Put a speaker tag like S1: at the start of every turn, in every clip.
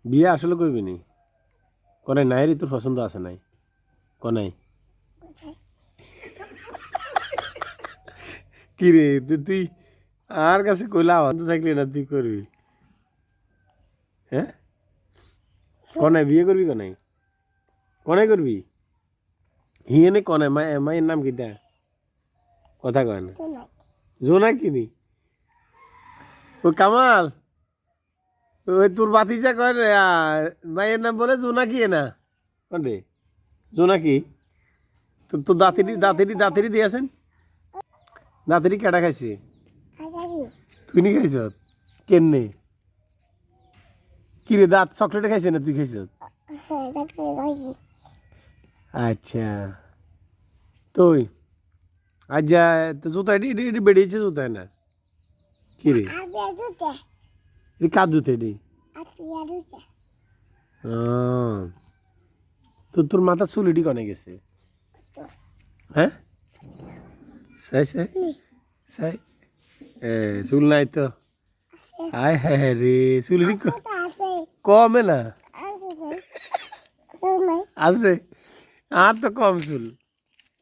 S1: বিয়ে আসলে করবি নি? কনে নাই রে, তোর পছন্দ আছে নাই? কনাই কি রে তুই আর কাছে কইলা আওয়াজ থাকলি না, তুই করবি? হ্যাঁ, কনাই বিয়ে করবি? কনাই কনাই করবি? হিয়েনে কনাই মায়ের নাম কি? কথা কয় না। জোনাকি নি? ও কামাল, ওই তোর বাতিজা কয় রে, মায়ের নাম বলে জোনাকি না? কন্ডে জোনাকি? তো তোর দাঁতেরি দিয়েছেন? দাঁতেরি কেটা খাইছে? তুই নি খাইছ? কেনে কি রে, দাঁত চকলেটে খাইছে না তুই খাইছ? আচ্ছা, তুই আজ যা তো জুতা এটি বেরিয়েছে জুতায় না কি রে? এটি কার জুতা এটি? তো তোর মাথা চুল এটি কনে গেছে? হ্যাঁ, সাই সাই সাই, চুল নাই তো? আয় হ্যাঁ হ্যাঁ রে, চুল এটি কমে না? আছে, আর তো কম চুল,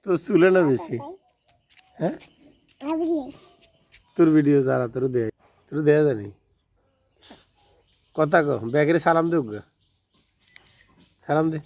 S1: তোর চুলে না বেশি। হ্যাঁ, তোর ভিডিও যারা তোর দেয়া জানি কথা কো, ব্যাগেরে সালাম দে, সালাম দে।